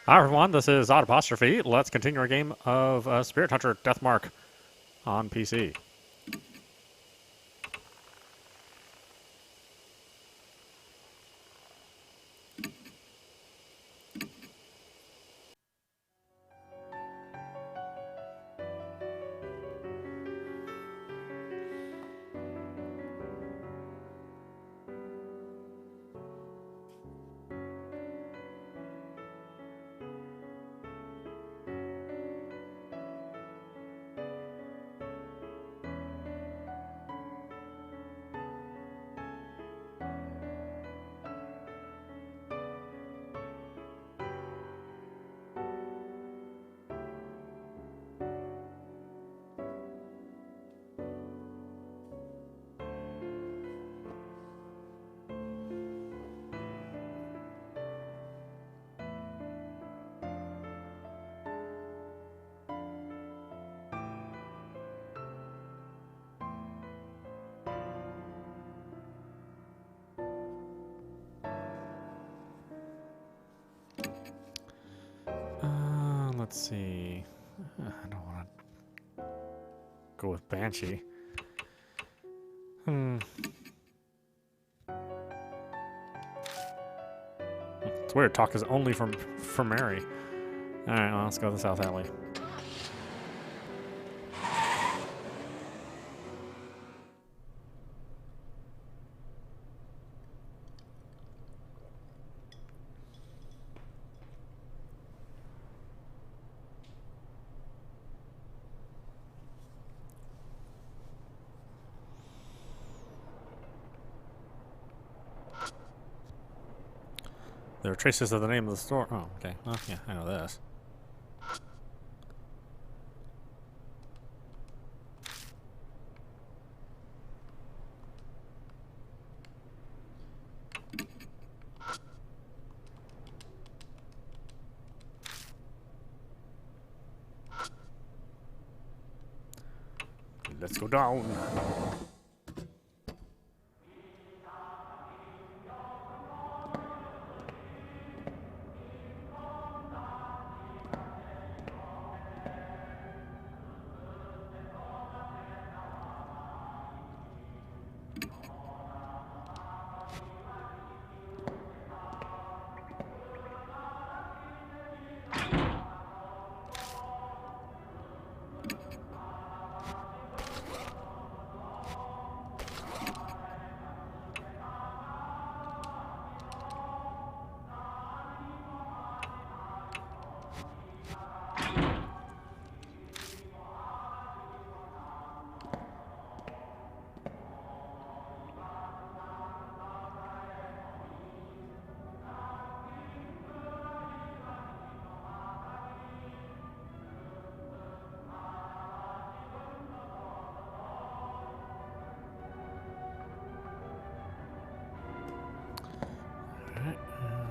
Hi everyone, this is audap. Let's continue our game of Spirit Hunter Deathmark on PC. Let's see. I don't want to go with Banshee. It's weird. Talk is only for Mary. All right, well, let's go to the South Alley. There are traces of the name of the store. Oh, okay. Well, yeah, I know this. Let's go down.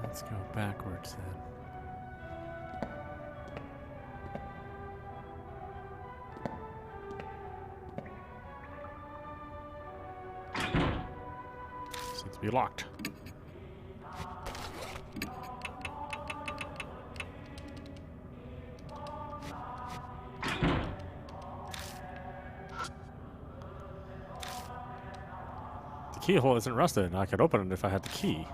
Let's go backwards then. Seems to be locked. The keyhole isn't rusted, and I could open it if I had the key.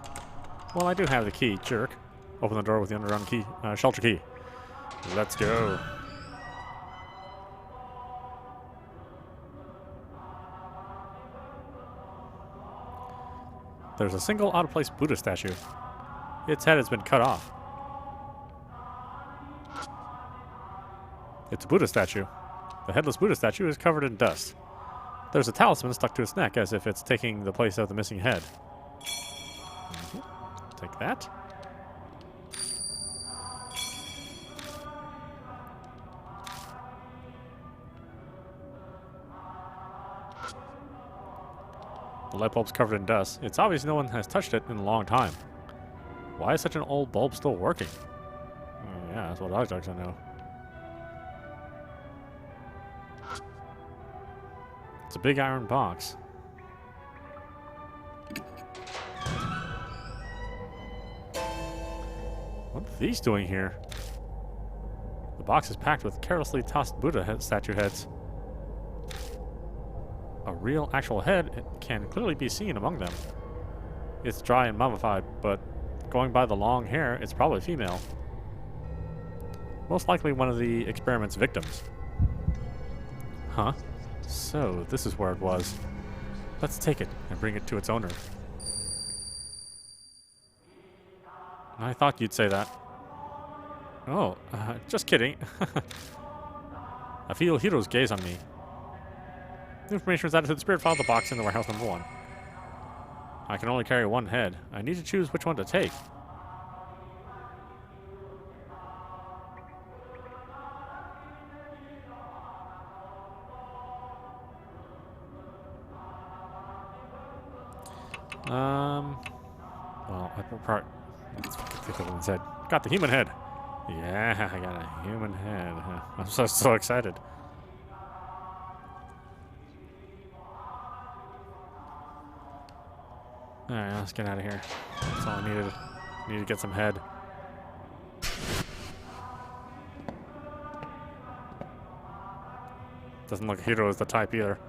Well, I do have the key, jerk. Open the door with the underground key, shelter key. Let's go. There's a single out-of-place Buddha statue. Its head has been cut off. It's a Buddha statue. The headless Buddha statue is covered in dust. There's a talisman stuck to its neck as if it's taking the place of the missing head. Take that. The light bulb's covered in dust. It's obvious no one has touched it in a long time. Why is such an old bulb still working? Yeah, that's what I'd like to know. It's a big iron box. What are these doing here? The box is packed with carelessly tossed Buddha statue heads. A real, actual head can clearly be seen among them. It's dry and mummified, but going by the long hair, it's probably female. Most likely one of the experiment's victims. Huh? So, this is where it was. Let's take it and bring it to its owner. I thought you'd say that. Oh, just kidding. I feel Hiro's gaze on me. The information is added to the spirit file of the box in the warehouse number 1. I can only carry one head. I need to choose which one to take. Well, let's take the one's head. Got the human head. Yeah, I got a human head. I'm so excited. Alright, let's get out of here. That's all I needed. Need to get some head. Doesn't look Hiro is the type either.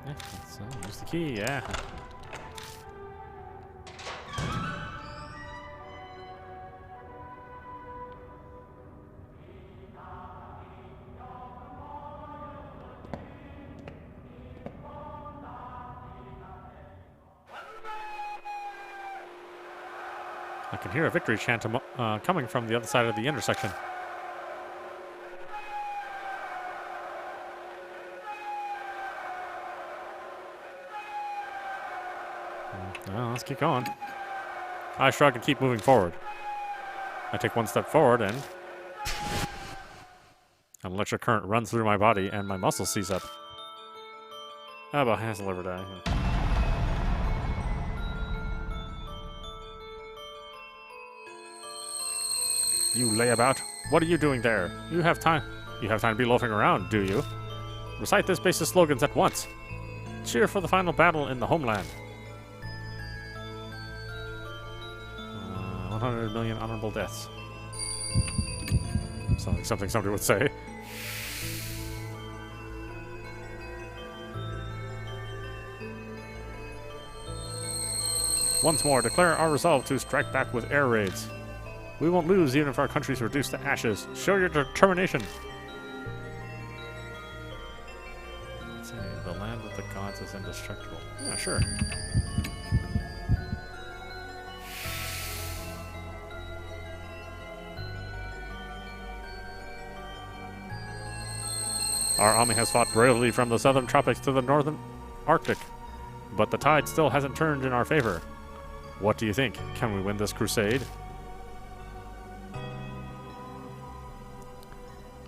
Yeah, let's use the key, yeah. I can hear a victory chant coming from the other side of the intersection. Well, let's keep going. I shrug and keep moving forward. I take one step forward and an electric current runs through my body and my muscles seize up. How about has liver die? You layabout. What are you doing there? You have time to be loafing around, do you? Recite this base's slogans at once. Cheer for the final battle in the homeland. 100 million honorable deaths. Sounds like something somebody would say. Once more, declare our resolve to strike back with air raids. We won't lose even if our country's reduced to ashes. Show your determination. Let's see, the land of the gods is indestructible. Yeah, sure. Our army has fought bravely from the southern tropics to the northern Arctic, but the tide still hasn't turned in our favor. What do you think? Can we win this crusade?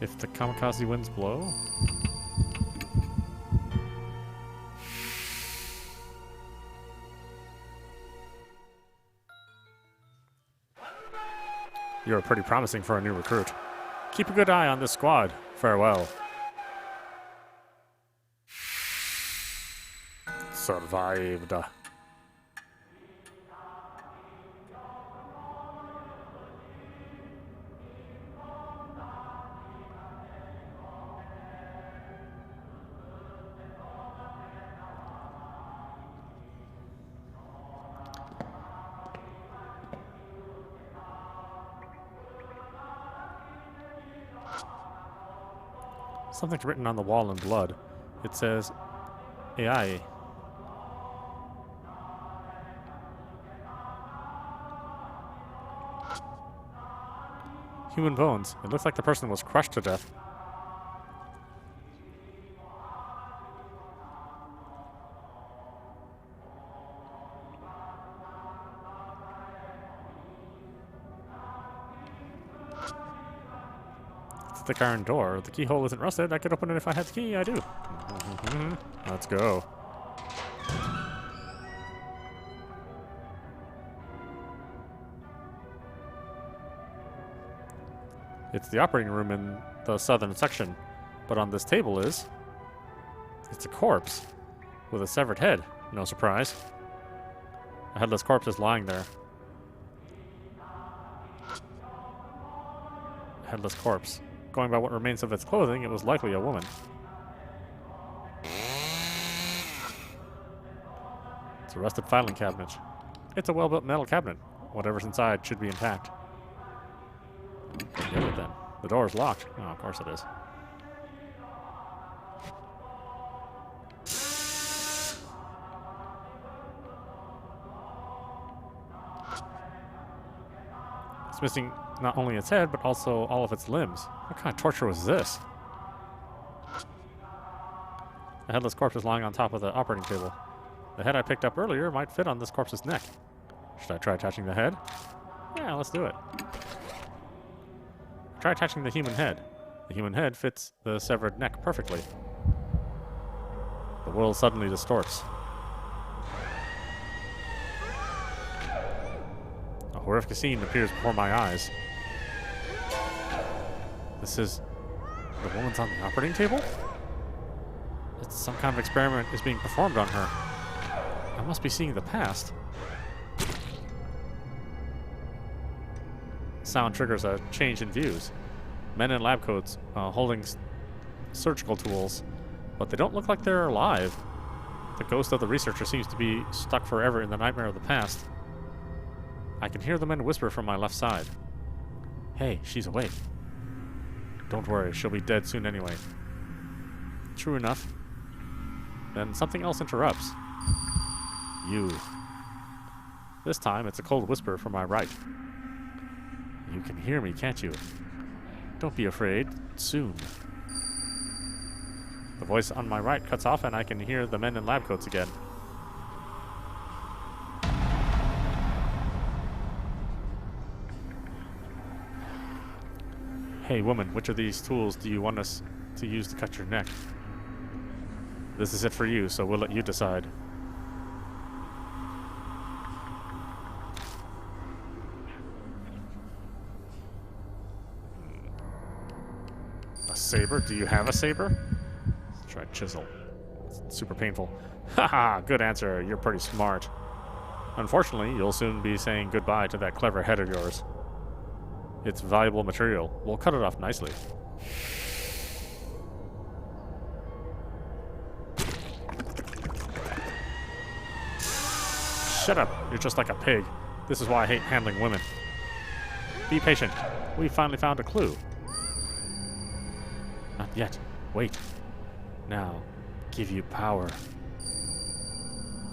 If the kamikaze winds blow? You're pretty promising for a new recruit. Keep a good eye on this squad. Farewell. Survived. Something's written on the wall in blood. It says, AI. Human bones. It looks like the person was crushed to death. The iron door. The keyhole isn't rusted. I could open it if I had the key. I do. Let's go. It's the operating room in the southern section, but on this table it's a corpse with a severed head. No surprise. A headless corpse is lying there. A headless corpse. Going by what remains of its clothing, it was likely a woman. It's a rusted filing cabinet. It's a well-built metal cabinet. Whatever's inside should be intact. Get it then. The door is locked. Oh, of course it is. It's missing not only its head, but also all of its limbs. What kind of torture was this? A headless corpse is lying on top of the operating table. The head I picked up earlier might fit on this corpse's neck. Should I try attaching the head? Yeah, let's do it. Try attaching the human head. The human head fits the severed neck perfectly. The world suddenly distorts. A horrific scene appears before my eyes. This is... the woman's on the operating table? It's some kind of experiment is being performed on her. I must be seeing the past. Sound triggers a change in views. Men in lab coats holding surgical tools, but they don't look like they're alive. The ghost of the researcher seems to be stuck forever in the nightmare of the past. I can hear the men whisper from my left side. Hey, she's awake. Don't worry, she'll be dead soon anyway. True enough. Then something else interrupts. You. This time, it's a cold whisper from my right. You can hear me, can't you? Don't be afraid. Soon. The voice on my right cuts off and I can hear the men in lab coats again. Hey, woman, which of these tools do you want us to use to cut your neck? This is it for you, so we'll let you decide. A saber? Do you have a saber? Let's try chisel. It's super painful. Haha, good answer. You're pretty smart. Unfortunately, you'll soon be saying goodbye to that clever head of yours. It's valuable material. We'll cut it off nicely. Shut up. You're just like a pig. This is why I hate handling women. Be patient. We finally found a clue. Not yet. Wait. Now, give you power.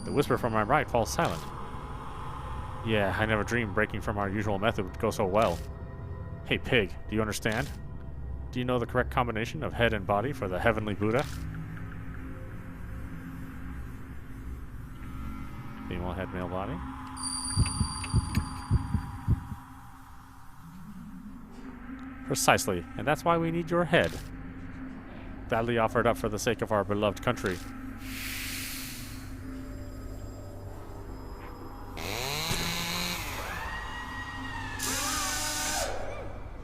The whisper from my right falls silent. Yeah, I never dreamed breaking from our usual method would go so well. Hey, pig, do you understand? Do you know the correct combination of head and body for the heavenly Buddha? Female head, male body. Precisely, and that's why we need your head. Gladly offered up for the sake of our beloved country.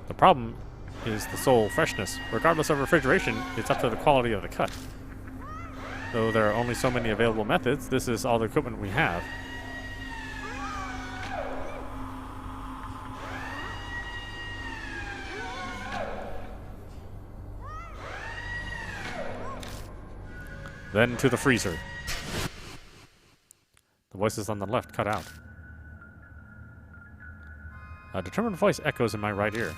The problem is the sole freshness. Regardless of refrigeration, it's up to the quality of the cut. Though there are only so many available methods, this is all the equipment we have. Then to the freezer. The voices on the left cut out. A determined voice echoes in my right ear.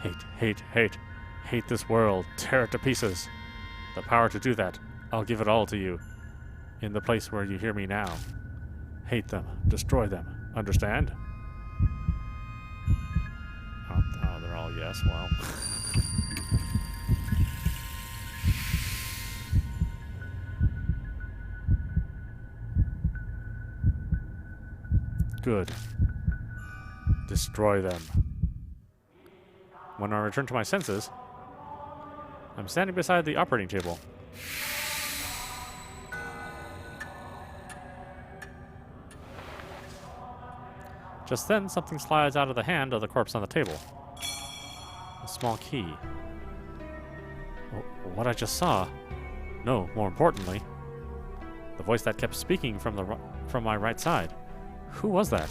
Hate, hate, hate. Hate this world. Tear it to pieces. The power to do that, I'll give it all to you. In the place where you hear me now. Hate them. Destroy them. Understand? Oh, they're all yes. Well. Good. Destroy them. When I return to my senses, I'm standing beside the operating table. Just then, something slides out of the hand of the corpse on the table. A small key. What I just saw. No, more importantly, the voice that kept speaking from my right side. Who was that?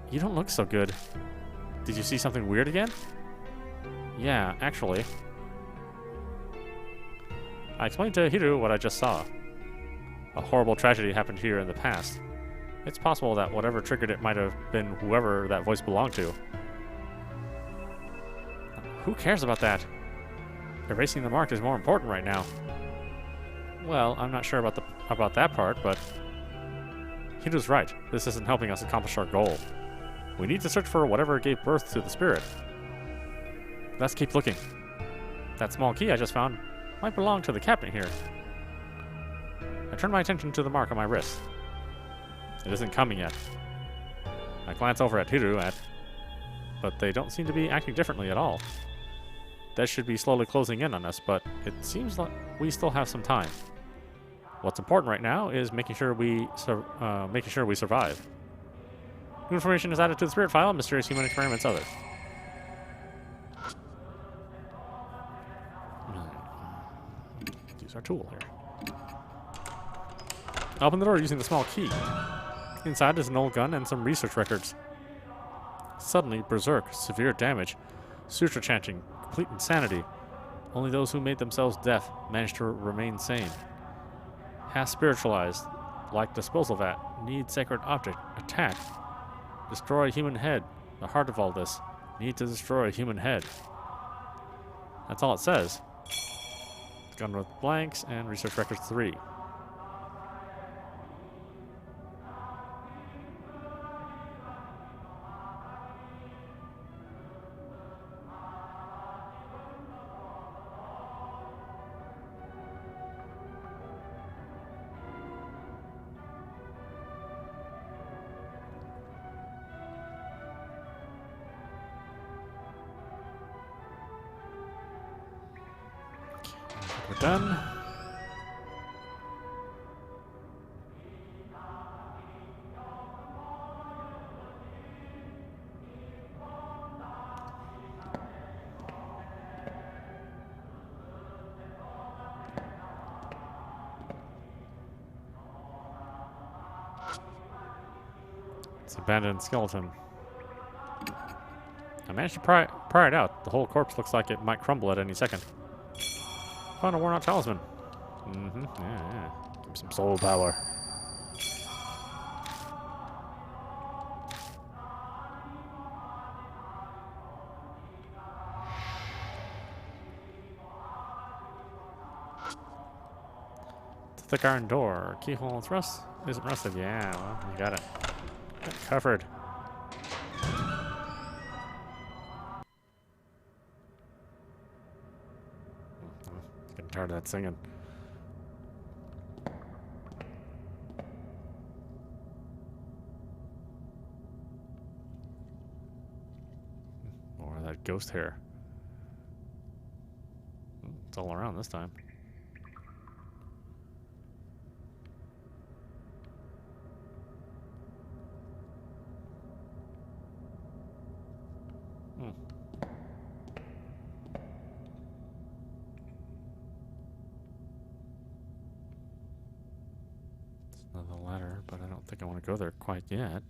You don't look so good. Did you see something weird again? Yeah, actually. I explained to Hiru what I just saw. A horrible tragedy happened here in the past. It's possible that whatever triggered it might have been whoever that voice belonged to. Who cares about that? Erasing the mark is more important right now. Well, I'm not sure about that part, but Hiru's right. This isn't helping us accomplish our goal. We need to search for whatever gave birth to the spirit. Let's keep looking. That small key I just found might belong to the cabinet here. I turn my attention to the mark on my wrist. It isn't coming yet. I glance over at Hiru, but they don't seem to be acting differently at all. Death should be slowly closing in on us, but it seems like we still have some time. What's important right now is making sure we survive. New information is added to the spirit file. Mysterious human experiments other. Use our tool here. Open the door using the small key. Inside is an old gun and some research records. Suddenly, berserk, severe damage, suture chanting, complete insanity. Only those who made themselves deaf managed to remain sane. Half spiritualized, like disposal vat, need sacred object, attack. Destroy human head. The heart of all this. Need to destroy human head. That's all it says. Gun with blanks and research records 3. We're done. It's an abandoned skeleton. I managed to pry it out. The whole corpse looks like it might crumble at any second. Found a worn-out talisman. Yeah. Give me some soul power. It's a thick iron door. Keyhole isn't rusted. Yeah, well, you got it. Got it covered. Getting tired of that singing. More of that ghost hair. It's all around this time. Another ladder, but I don't think I want to go there quite yet.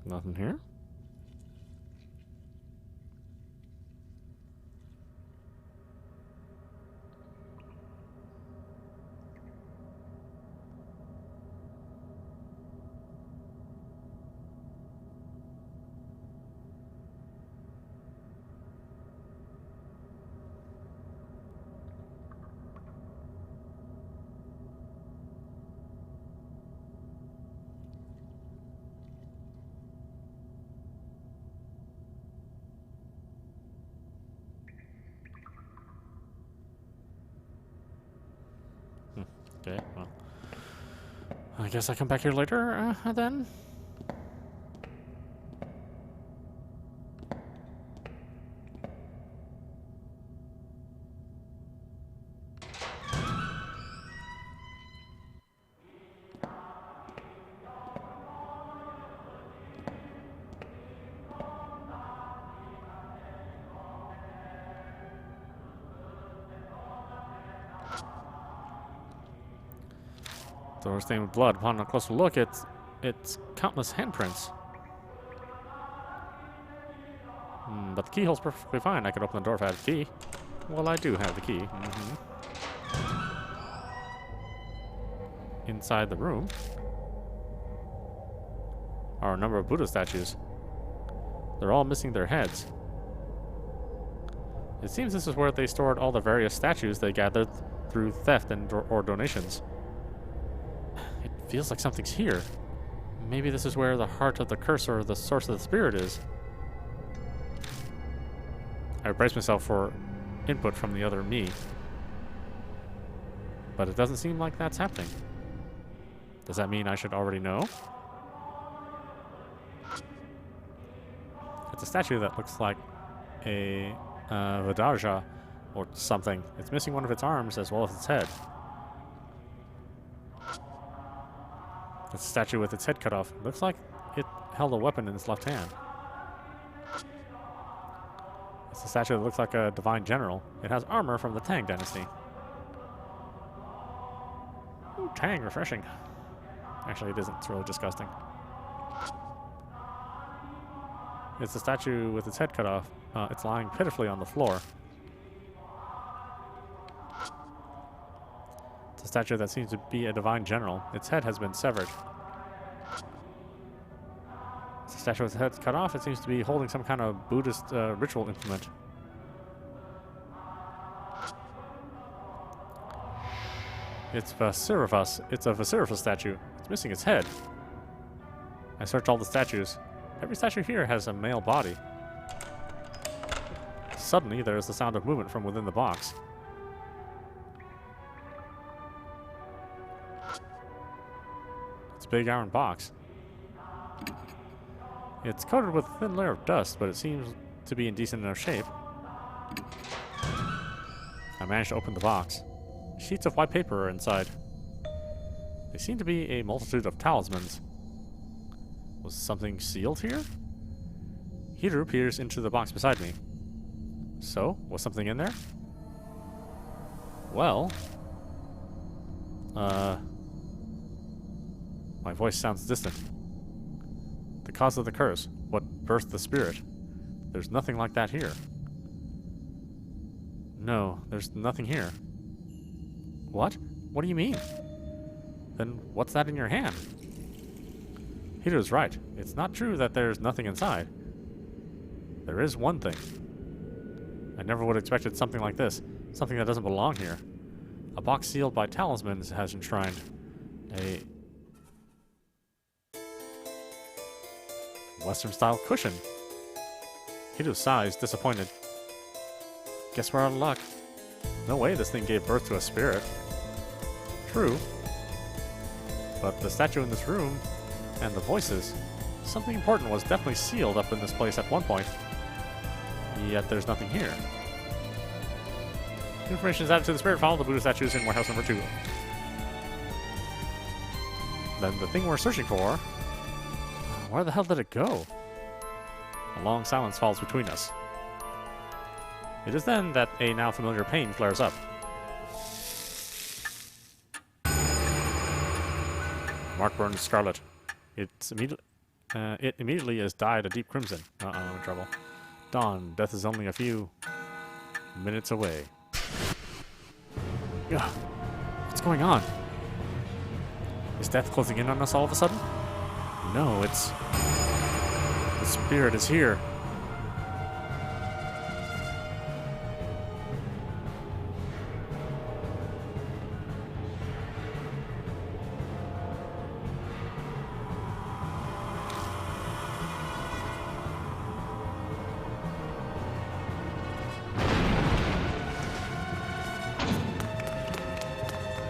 Nothing here. I guess I come back here later, then? Door stained with blood. Upon a closer look, it's countless handprints. But the keyhole's perfectly fine. I could open the door if I had a key. Well, I do have the key. Inside the room are a number of Buddha statues. They're all missing their heads. It seems this is where they stored all the various statues they gathered through theft and or donations. It feels like something's here. Maybe this is where the heart of the curse or the source of the spirit is. I brace myself for input from the other me. But it doesn't seem like that's happening. Does that mean I should already know? It's a statue that looks like a Vadaja or something. It's missing one of its arms as well as its head. It's a statue with its head cut off. It looks like it held a weapon in its left hand. It's a statue that looks like a divine general. It has armor from the Tang dynasty. Ooh, Tang, refreshing. Actually, it isn't. It's really disgusting. It's a statue with its head cut off. It's lying pitifully on the floor. It's a statue that seems to be a divine general. Its head has been severed. It's a statue with its head cut off. It seems to be holding some kind of Buddhist ritual implement. It's Vasirivas. It's a Vasirivas statue. It's missing its head. I searched all the statues. Every statue here has a male body. Suddenly, there is the sound of movement from within the box. It's a big iron box. It's coated with a thin layer of dust, but it seems to be in decent enough shape. I managed to open the box. Sheets of white paper are inside. They seem to be a multitude of talismans. Was something sealed here? Hiru peers into the box beside me. So, was something in there? Well... My voice sounds distant. The cause of the curse. What birthed the spirit. There's nothing like that here. No, there's nothing here. What? What do you mean? Then what's that in your hand? Hiru's right. It's not true that there's nothing inside. There is one thing. I never would have expected something like this. Something that doesn't belong here. A box sealed by talismans has enshrined a Western-style cushion. Hiru sighs, disappointed. Guess we're out of luck. No way this thing gave birth to a spirit. True. But the statue in this room and the voices, something important was definitely sealed up in this place at one point. Yet there's nothing here. Information is added to the spirit file. The Buddha statues in warehouse number 2. Then the thing we're searching for, where the hell did it go? A long silence falls between us. It is then that a now familiar pain flares up. Mark burns scarlet. It immediately is dyed a deep crimson. Uh-oh, I'm in trouble. Dawn, death is only a few minutes away. Ugh. What's going on? Is death closing in on us all of a sudden? No, it's... The spirit is here.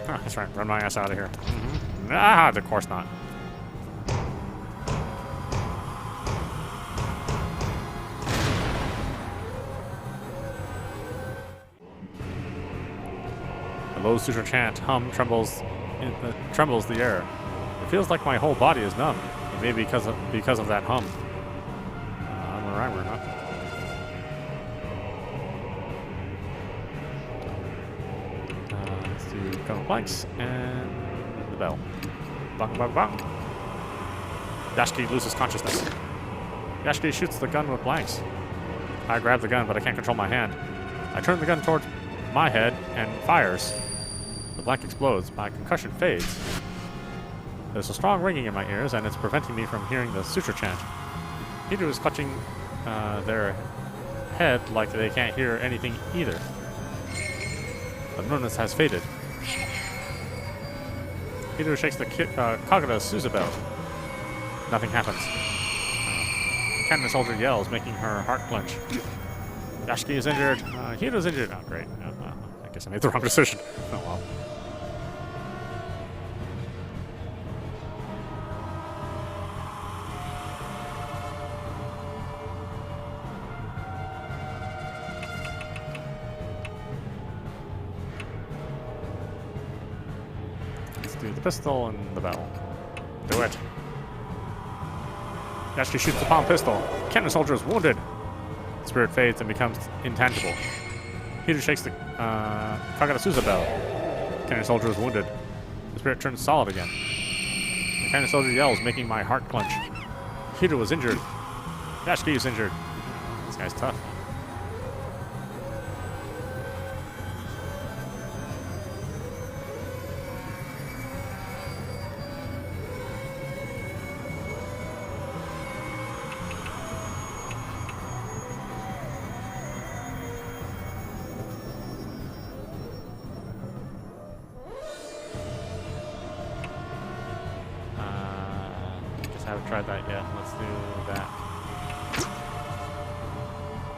That's right, run my ass out of here. Ah, of course not. The low suture chant hum trembles the air. It feels like my whole body is numb. It may be because of that hum. I'm a rhymer, huh? Let's do a couple planks and the bell. Bang, bang, bang. Yashiki loses consciousness. Yashiki shoots the gun with blanks. I grab the gun, but I can't control my hand. I turn the gun towards my head and fires. The blank explodes. My concussion fades. There's a strong ringing in my ears, and it's preventing me from hearing the suture chant. Hiru is clutching their head like they can't hear anything either. The numbness has faded. Hiru shakes the Kagura Suzu bell. Nothing happens. Cannon soldier yells, making her heart clench. Yashiki is injured. Hiru's injured. Oh, great. I guess I made the wrong decision. Oh, well. Let's do the pistol and the bell. Do it. Yashiki shoots the palm pistol. Cannon soldier is wounded. The spirit fades and becomes intangible. Hiru shakes the Kagura Suzu bell. Cannon soldier is wounded. The spirit turns solid again. The cannon soldier yells, making my heart clench. Hiru is injured. Yashiki is injured. This guy's tough. Haven't tried that yet. Let's do that.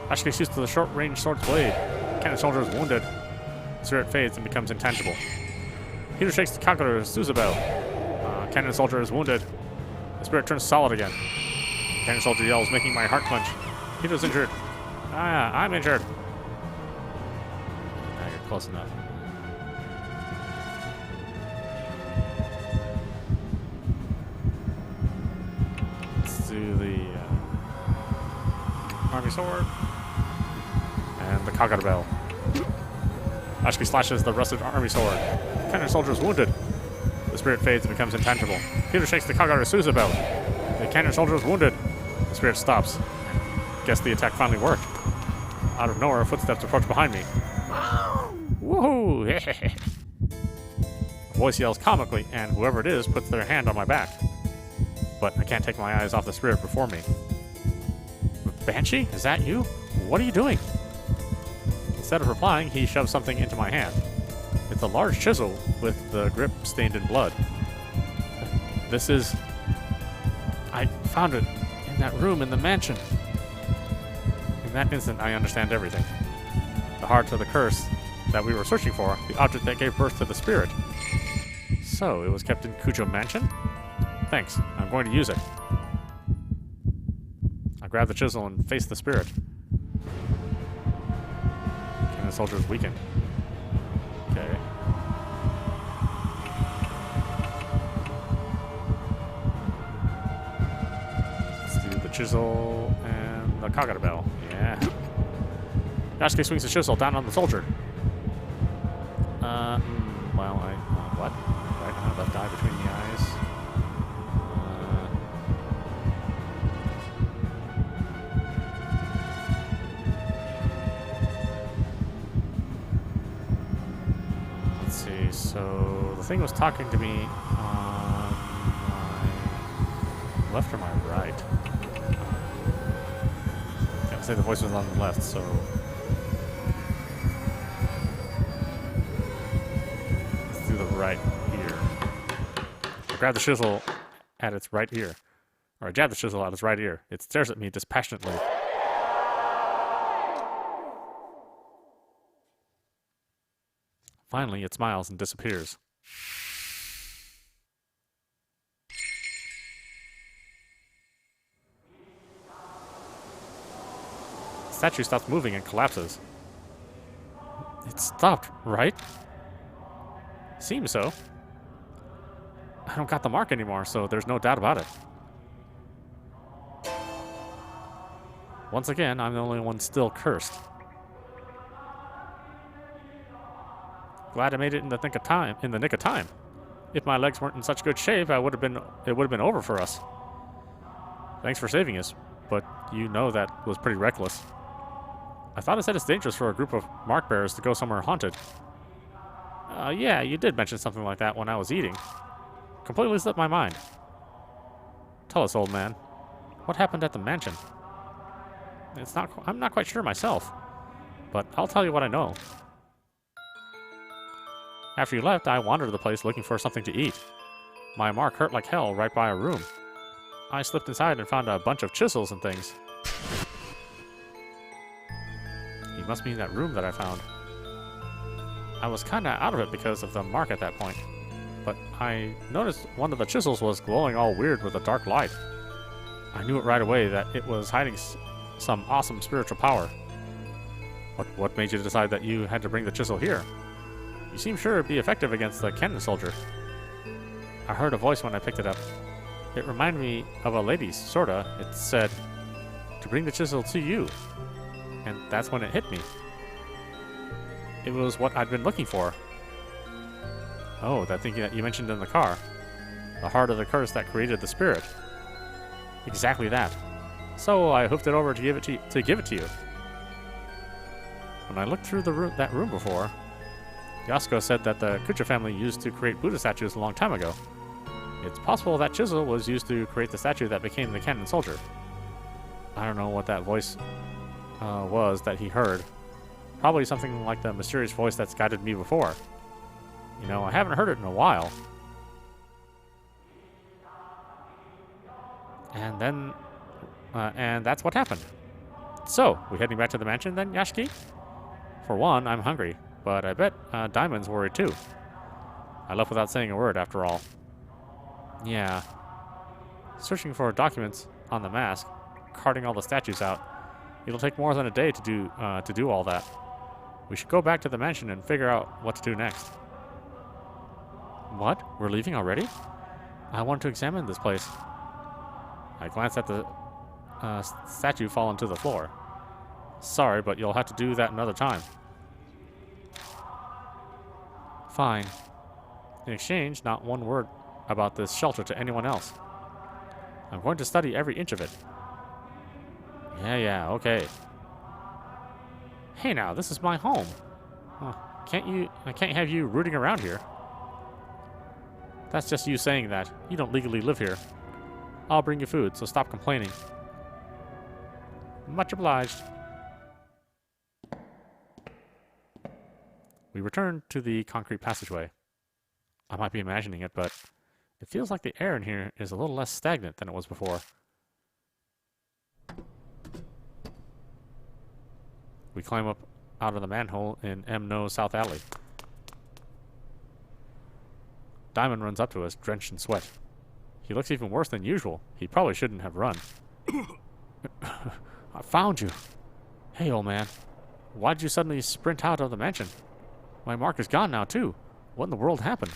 Yashiki shoots to the short-range sword's blade. Cannon soldier is wounded. The spirit fades and becomes intangible. Hiru shakes the Kagura Suzu bell. Cannon soldier is wounded. The spirit turns solid again. Cannon soldier yells, making my heart clench. Hiru's injured. I'm injured. I got close enough. Do the army sword and the Kagura bell. Yashiki slashes the rusted army sword. Cannon soldier is wounded. The spirit fades and becomes intangible. Hiru shakes the Kagura Suzu bell. The cannon soldier is wounded. The spirit stops. Guess the attack finally worked. Out of nowhere, footsteps approach behind me. Woohoo! A voice yells comically, and whoever it is puts their hand on my back. But I can't take my eyes off the spirit before me. Banshee? Is that you? What are you doing? Instead of replying, he shoves something into my hand. It's a large chisel with the grip stained in blood. This is... I found it in that room in the mansion. In that instant, I understand everything. The heart of the curse that we were searching for, the object that gave birth to the spirit. So, it was kept in Kujo Mansion? Thanks. I'm going to use it. I grab the chisel and face the spirit. Cannon soldier is weakened. Okay. Let's do the chisel and the Kagura bell. Yeah. Yashiki swings the chisel down on the soldier. Well, what? Right now, left eye between the eyes. So the thing was talking to me on my left or my right. Can't say the voice was on the left, so let's do the right ear. I grab the chisel at its right ear, or I jab the chisel at its right ear. It stares at me dispassionately. Finally, it smiles and disappears. statue stops moving and collapses. It stopped, right? Seems so. I don't got the mark anymore, so there's no doubt about it. Once again, I'm the only one still cursed. Glad I made it in the nick of time. If my legs weren't in such good shape, it would have been over for us. Thanks for saving us, but you know that was pretty reckless. I thought it said it's dangerous for a group of mark bearers to go somewhere haunted. Yeah, you did mention something like that when I was eating. Completely slipped my mind. Tell us, old man. What happened at the mansion? I'm not quite sure myself, but I'll tell you what I know. After you left, I wandered the place looking for something to eat. My mark hurt like hell right by a room. I slipped inside and found a bunch of chisels and things. He must be in that room that I found. I was kinda out of it because of the mark at that point, but I noticed one of the chisels was glowing all weird with a dark light. I knew it right away that it was hiding some awesome spiritual power. What made you decide that you had to bring the chisel here? You seem sure it'd be effective against the cannon soldier. I heard a voice when I picked it up. It reminded me of a lady's, sorta. It said, to bring the chisel to you. And that's when it hit me. It was what I'd been looking for. Oh, that thing that you mentioned in the car. The heart of the curse that created the spirit. Exactly that. So I hoofed it over to give it to you. When I looked through that room before, Yasko said that the Kucha family used to create Buddha statues a long time ago. It's possible that chisel was used to create the statue that became the cannon soldier. I don't know what that voice was that he heard. Probably something like the mysterious voice that's guided me before. You know, I haven't heard it in a while. And that's what happened. So, we heading back to the mansion then, Yashiki? For one, I'm hungry, but I bet Diamond's worried too. I left without saying a word after all. Yeah. Searching for documents on the mask, carting all the statues out. It'll take more than a day to do all that. We should go back to the mansion and figure out what to do next. What? We're leaving already? I want to examine this place. I glanced at the statue fallen to the floor. Sorry, but you'll have to do that another time. Fine. In exchange, not one word about this shelter to anyone else. I'm going to study every inch of it. Yeah, okay. Hey now, this is my home. I can't have you rooting around here. That's just you saying that. You don't legally live here. I'll bring you food, so stop complaining. Much obliged. We return to the concrete passageway. I might be imagining it, but it feels like the air in here is a little less stagnant than it was before. We climb up out of the manhole in M. South Alley. Diamond runs up to us, drenched in sweat. He looks even worse than usual. He probably shouldn't have run. I found you. Hey, old man. Why did you suddenly sprint out of the mansion? My mark is gone now, too. What in the world happened?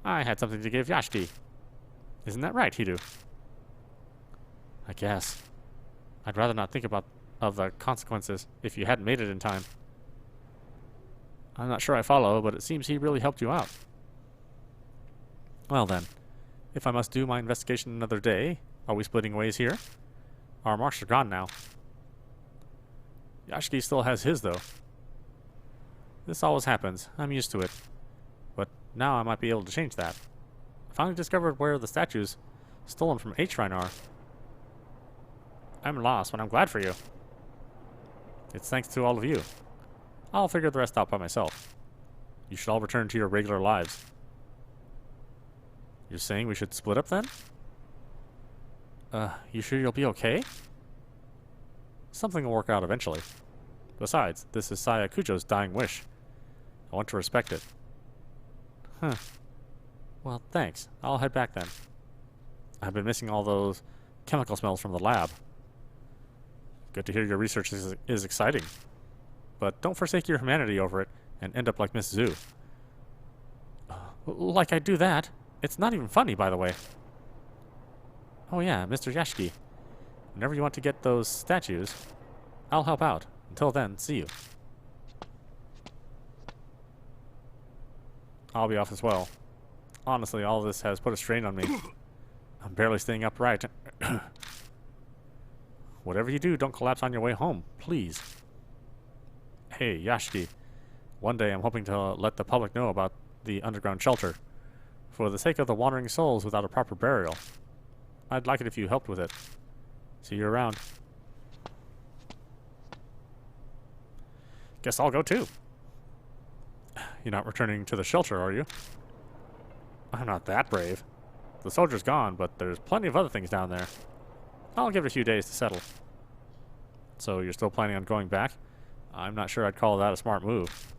I had something to give Yashti. Isn't that right, Hidu? I guess. I'd rather not think of the consequences if you hadn't made it in time. I'm not sure I follow, but it seems he really helped you out. Well then, if I must do my investigation another day, are we splitting ways here? Our marks are gone now. Yashiki still has his, though. This always happens. I'm used to it. But now I might be able to change that. I finally discovered where the statues stolen from H-Shrine are. I'm lost, but I'm glad for you. It's thanks to all of you. I'll figure the rest out by myself. You should all return to your regular lives. You're saying we should split up then? You sure you'll be okay? Something will work out eventually. Besides, this is Saya Kujo's dying wish. I want to respect it. Huh. Well, thanks. I'll head back then. I've been missing all those chemical smells from the lab. Good to hear your research is exciting. But don't forsake your humanity over it and end up like Miss Zhu. Like I'd do that. It's not even funny, by the way. Oh yeah, Mr. Yashiki. Whenever you want to get those statues, I'll help out. Until then, see you. I'll be off as well. Honestly, all this has put a strain on me. I'm barely staying upright. Whatever you do, don't collapse on your way home, please. Hey, Yashiki. One day I'm hoping to let the public know about the underground shelter. For the sake of the wandering souls without a proper burial. I'd like it if you helped with it. See you around. Guess I'll go too. You're not returning to the shelter, are you? I'm not that brave. The soldier's gone, but there's plenty of other things down there. I'll give it a few days to settle. So you're still planning on going back? I'm not sure I'd call that a smart move.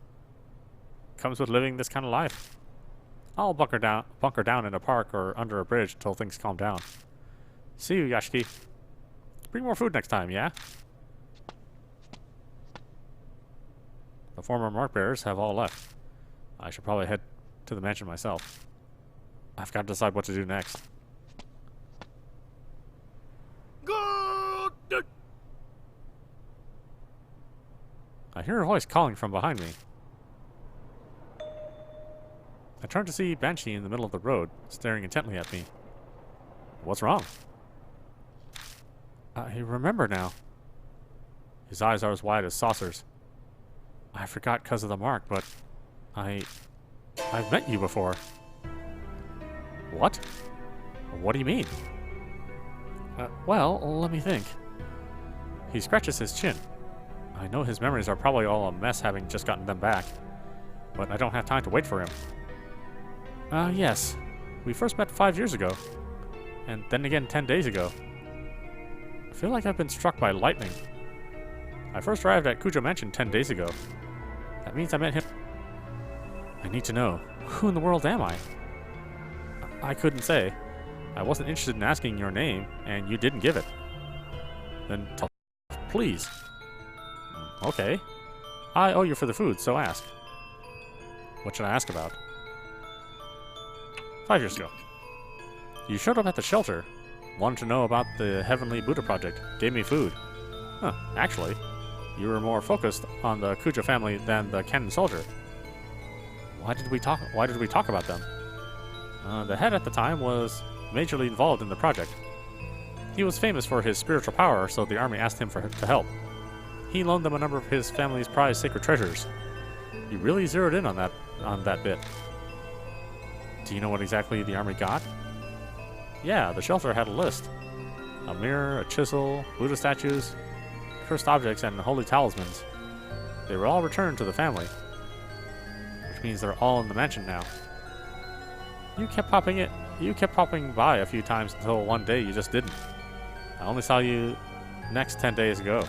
Comes with living this kind of life. I'll bunker down in a park or under a bridge until things calm down. See you, Yashiki. Bring more food next time, yeah? The former mark bearers have all left. I should probably head to the mansion myself. I've got to decide what to do next. I hear a voice calling from behind me. I turn to see Banshee in the middle of the road, staring intently at me. What's wrong? I remember now. His eyes are as wide as saucers. I forgot because of the mark, but I've met you before. What? What do you mean? Well, let me think. He scratches his chin. I know his memories are probably all a mess having just gotten them back, but I don't have time to wait for him. Yes. We first met 5 years ago, and then again 10 days ago. I feel like I've been struck by lightning. I first arrived at Kujo Mansion 10 days ago. That means I met him. I need to know, who in the world am I? I couldn't say. I wasn't interested in asking your name, and you didn't give it. Then tell please. Okay. I owe you for the food, so ask. What should I ask about? 5 years ago. You showed up at the shelter, wanted to know about the Heavenly Buddha Project, gave me food. Huh, actually, you were more focused on the Kujo family than the Cannon Soldier. Why did we talk about them? The head at the time was majorly involved in the project. He was famous for his spiritual power, so the army asked him to help. He loaned them a number of his family's prized sacred treasures. You really zeroed in on that bit. Do you know what exactly the army got? Yeah, the shelter had a list. A mirror, a chisel, Buddha statues, cursed objects, and holy talismans. They were all returned to the family. Which means they're all in the mansion now. You kept popping by a few times until one day you just didn't. I only saw you next 10 days ago.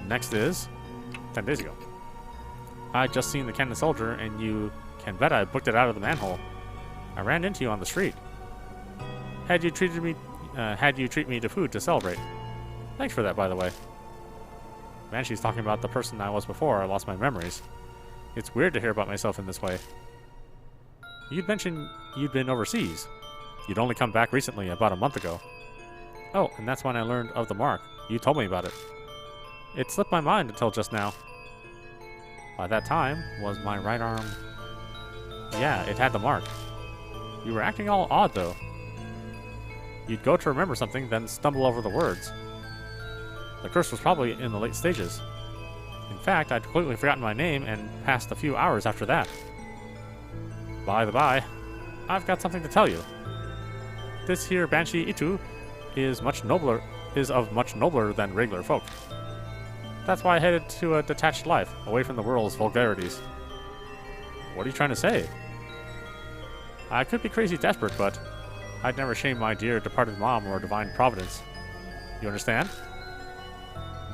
Next is 10 days ago. I'd just seen the Cannon Soldier, and you can bet I booked it out of the manhole. I ran into you on the street. Had you treat me to food to celebrate. Thanks for that, by the way. Banshee's talking about the person I was before I lost my memories. It's weird to hear about myself in this way. You'd mentioned you'd been overseas. You'd only come back recently, about a month ago. Oh, and that's when I learned of the mark. You told me about it. It slipped my mind until just now. By that time, was my right arm... Yeah, it had the mark. You were acting all odd, though. You'd go to remember something, then stumble over the words. The curse was probably in the late stages. In fact, I'd completely forgotten my name and passed a few hours after that. By the by, I've got something to tell you. This here Banshee Itu is of much nobler than regular folk. That's why I headed to a detached life, away from the world's vulgarities. What are you trying to say? I could be crazy desperate, but I'd never shame my dear departed mom or divine providence. You understand?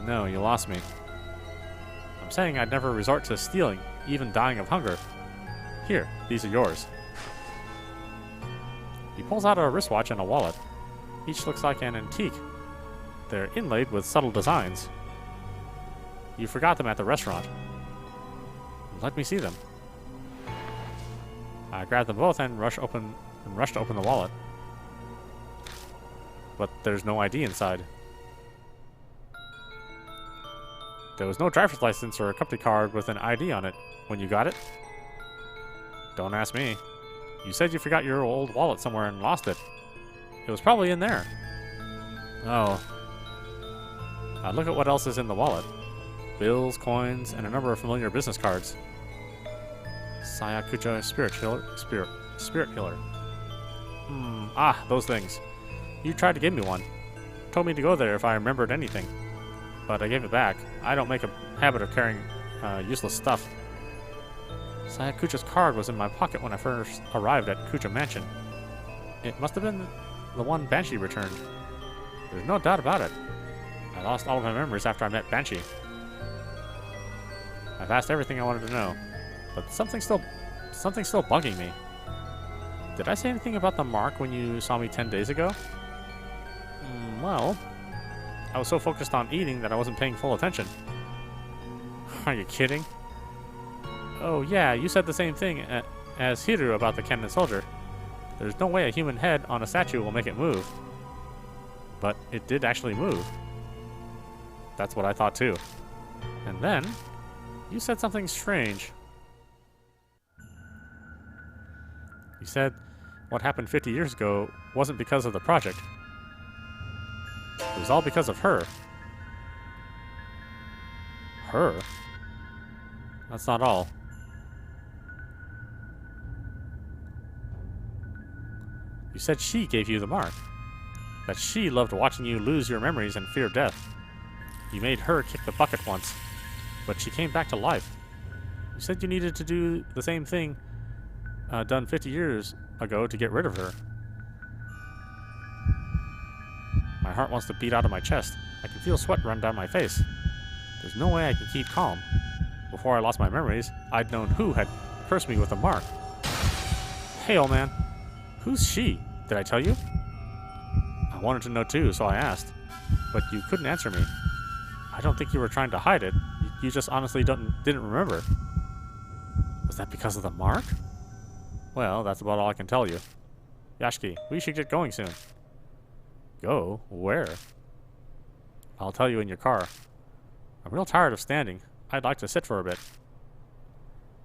No, you lost me. I'm saying I'd never resort to stealing, even dying of hunger. Here, these are yours. He pulls out a wristwatch and a wallet. Each looks like an antique. They're inlaid with subtle designs. You forgot them at the restaurant. Let me see them. I grabbed them both and rushed to open the wallet. But there's no ID inside. There was no driver's license or a company card with an ID on it when you got it. Don't ask me. You said you forgot your old wallet somewhere and lost it. It was probably in there. Oh. Look at what else is in the wallet. Bills, coins, and a number of familiar business cards. Sayakucha Spirit Healer. Those things. You tried to give me one. Told me to go there if I remembered anything. But I gave it back. I don't make a habit of carrying useless stuff. Sayakucha's card was in my pocket when I first arrived at Kucha Mansion. It must have been the one Banshee returned. There's no doubt about it. I lost all of my memories after I met Banshee. I've asked everything I wanted to know, but something's still bugging me. Did I say anything about the mark when you saw me 10 days ago? Well, I was so focused on eating that I wasn't paying full attention. Are you kidding? Oh yeah, you said the same thing as Hiru about the cannon soldier. There's no way a human head on a statue will make it move. But it did actually move. That's what I thought too. And then, you said something strange. You said what happened 50 years ago wasn't because of the project. It was all because of her. Her? That's not all. You said she gave you the mark. That she loved watching you lose your memories and fear death. You made her kick the bucket once, but she came back to life. You said you needed to do the same thing done 50 years ago to get rid of her. My heart wants to beat out of my chest. I can feel sweat run down my face. There's no way I can keep calm. Before I lost my memories, I'd known who had cursed me with a mark. Hey, old man. Who's she? Did I tell you? I wanted to know too, so I asked. But you couldn't answer me. I don't think you were trying to hide it. You just honestly didn't remember. Was that because of the mark? Well, that's about all I can tell you. Yashiki, we should get going soon. Go? Where? I'll tell you in your car. I'm real tired of standing. I'd like to sit for a bit.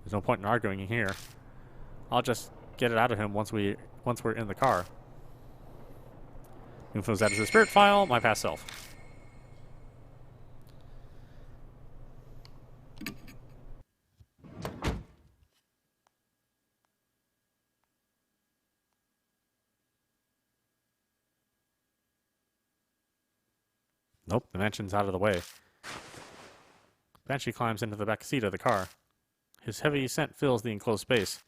There's no point in arguing here. I'll just get it out of him once we're in the car. Infos added to the spirit file, my past self. Nope, the mansion's out of the way. Banshee climbs into the back seat of the car. His heavy scent fills the enclosed space.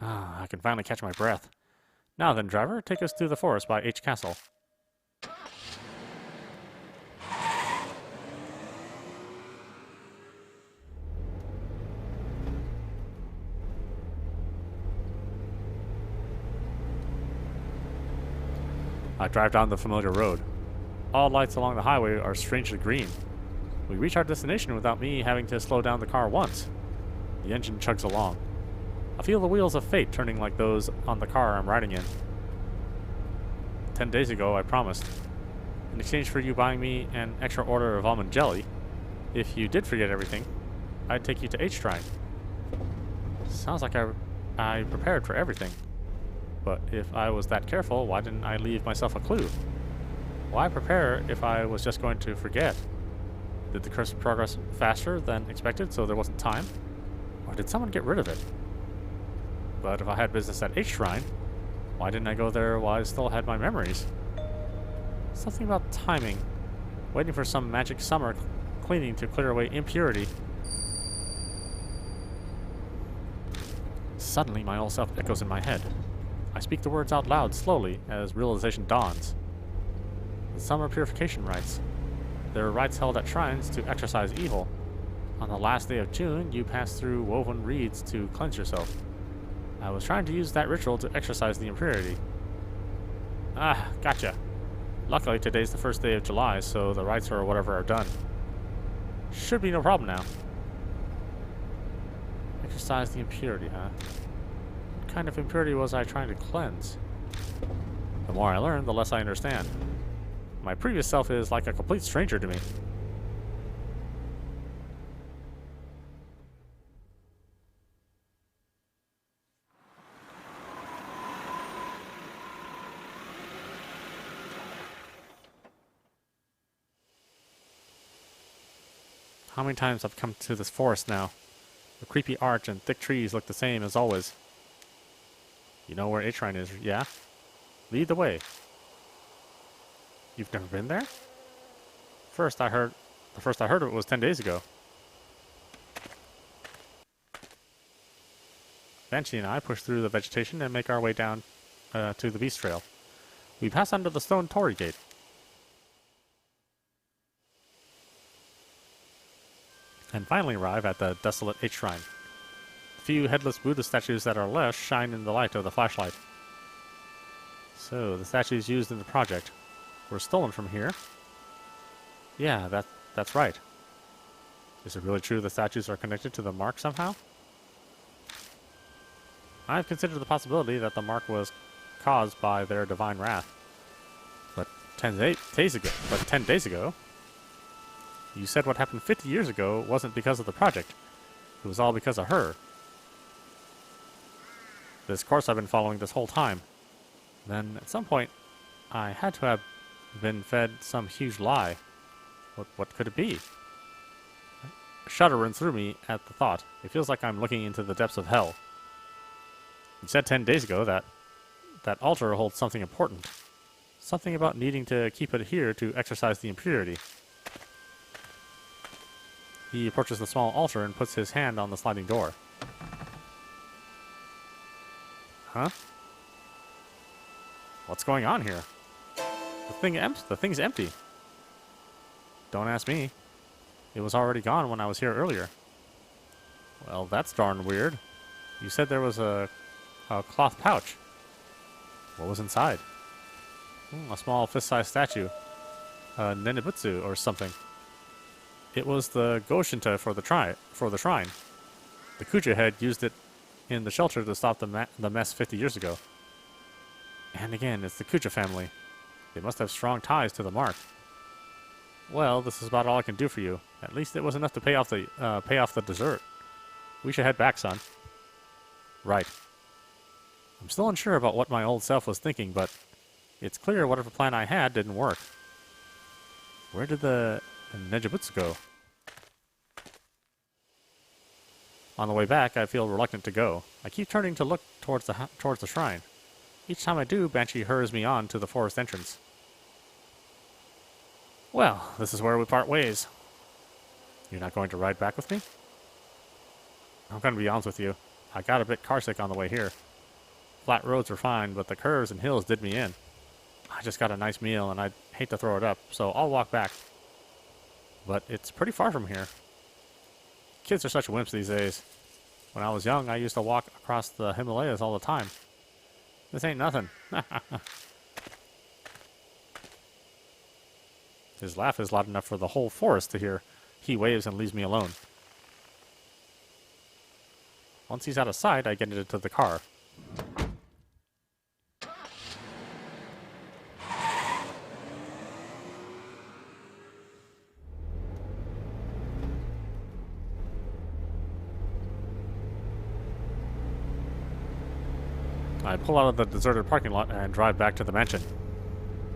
I can finally catch my breath. Now then, driver, take us through the forest by H Castle. I drive down the familiar road. All lights along the highway are strangely green. We reach our destination without me having to slow down the car once. The engine chugs along. I feel the wheels of fate turning like those on the car I'm riding in. 10 days ago, I promised. In exchange for you buying me an extra order of almond jelly, if you did forget everything, I'd take you to H-Shrine. Sounds like I prepared for everything. But if I was that careful, why didn't I leave myself a clue? Why prepare if I was just going to forget? Did the curse progress faster than expected so there wasn't time? Or did someone get rid of it? But if I had business at H-Shrine, why didn't I go there while I still had my memories? Something about timing. Waiting for some magic summer cleaning to clear away impurity. Suddenly, my old self echoes in my head. I speak the words out loud slowly as realization dawns. The summer purification rites. There are rites held at shrines to exorcise evil. On the last day of June, you pass through woven reeds to cleanse yourself. I was trying to use that ritual to exorcise the impurity. Ah, gotcha. Luckily, today's the first day of July, so the rites or whatever are done. Should be no problem now. Exercise the impurity, huh? What kind of impurity was I trying to cleanse? The more I learn, the less I understand. My previous self is like a complete stranger to me. How many times I've come to this forest now? The creepy arch and thick trees look the same as always. You know where a shrine is, yeah? Lead the way. You've never been there? The first I heard of it was 10 days ago. Banshee and I push through the vegetation and make our way down to the beast trail. We pass under the stone torii gate. And finally arrive at the desolate H shrine. The few headless Buddha statues that are left shine in the light of the flashlight. So, the statues used in the project were stolen from here? Yeah, that's right. Is it really true the statues are connected to the mark somehow? I've considered the possibility that the mark was caused by their divine wrath. But 10 days ago, you said what happened 50 years ago wasn't because of the project. It was all because of her. This course I've been following this whole time. Then, at some point, I had to have been fed some huge lie. What could it be? A shudder runs through me at the thought. It feels like I'm looking into the depths of hell. You said 10 days ago that altar holds something important. Something about needing to keep it here to exercise the impurity. He approaches the small altar and puts his hand on the sliding door. Huh? What's going on here? The thing's empty. Don't ask me. It was already gone when I was here earlier. Well, that's darn weird. You said there was a cloth pouch. What was inside? A small fist-sized statue. A Nenebutsu or something. It was the Goshinta for the shrine. The Kuja head used it in the shelter to stop the mess 50 years ago. And again, it's the Kuja family. They must have strong ties to the mark. Well, this is about all I can do for you. At least it was enough to pay off the dessert. We should head back, son. Right. I'm still unsure about what my old self was thinking, but it's clear whatever plan I had didn't work. Where did the Nenjibutsu go? On the way back, I feel reluctant to go. I keep turning to look towards the shrine. Each time I do, Banshee hurries me on to the forest entrance. Well, this is where we part ways. You're not going to ride back with me? I'm going to be honest with you. I got a bit carsick on the way here. Flat roads were fine, but the curves and hills did me in. I just got a nice meal, and I'd hate to throw it up, so I'll walk back. But it's pretty far from here. Kids are such wimps these days. When I was young, I used to walk across the Himalayas all the time. This ain't nothing. His laugh is loud enough for the whole forest to hear. He waves and leaves me alone. Once he's out of sight, I get into the car. I pull out of the deserted parking lot and drive back to the mansion.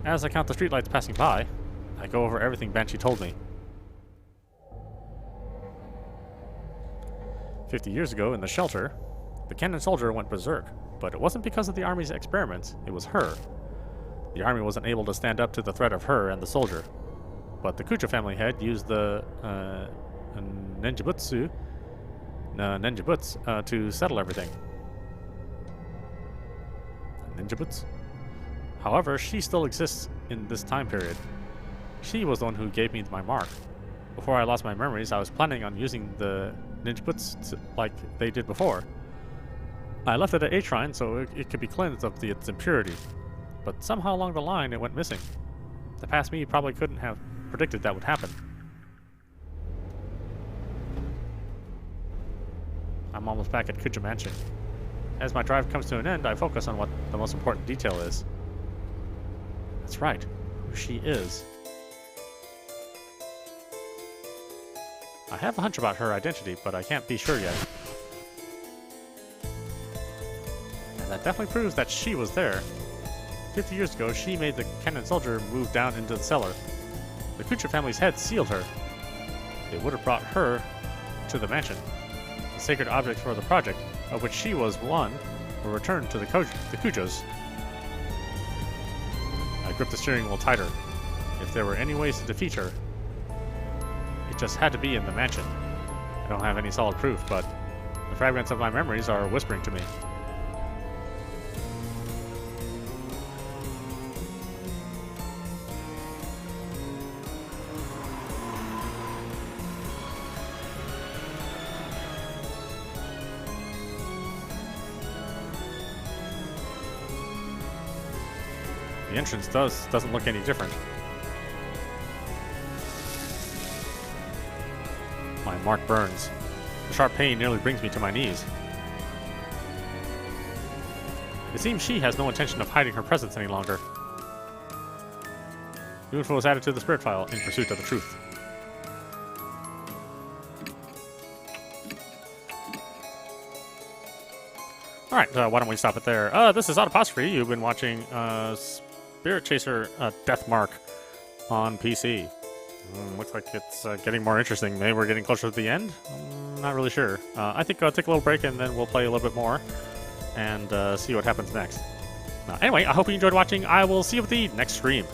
As I count the streetlights passing by, I go over everything Banshee told me. 50 years ago, in the shelter, the cannon soldier went berserk, but it wasn't because of the army's experiments, it was her. The army wasn't able to stand up to the threat of her and the soldier. But the Kucha family head used the Nenjibutsu to settle everything. Ninjabuts? However, she still exists in this time period. She was the one who gave me my mark. Before I lost my memories, I was planning on using the Ninjabuts like they did before. I left it at a shrine so it could be cleansed of its impurity, but somehow along the line it went missing. The past me probably couldn't have predicted that would happen. I'm almost back at Kuja Mansion. As my drive comes to an end, I focus on what the most important detail is. That's right, who she is. I have a hunch about her identity, but I can't be sure yet. And that definitely proves that she was there. 50 years ago, she made the cannon soldier move down into the cellar. The Kucha family's head sealed her. It would have brought her to the mansion. The sacred objects for the project, of which she was one, were returned to the Kujas. I gripped the steering wheel tighter. If there were any ways to defeat her, it just had to be in the mansion. I don't have any solid proof, but the fragments of my memories are whispering to me. The entrance doesn't look any different. My mark burns. The sharp pain nearly brings me to my knees. It seems she has no intention of hiding her presence any longer. New info was added to the spirit file in pursuit of the truth. Alright, why don't we stop it there? This is audap. You've been watching Spirit Chaser Death Mark on PC. Looks like it's getting more interesting. Maybe we're getting closer to the end? Not really sure. I think I'll take a little break and then we'll play a little bit more and see what happens next. Anyway, I hope you enjoyed watching. I will see you at the next stream.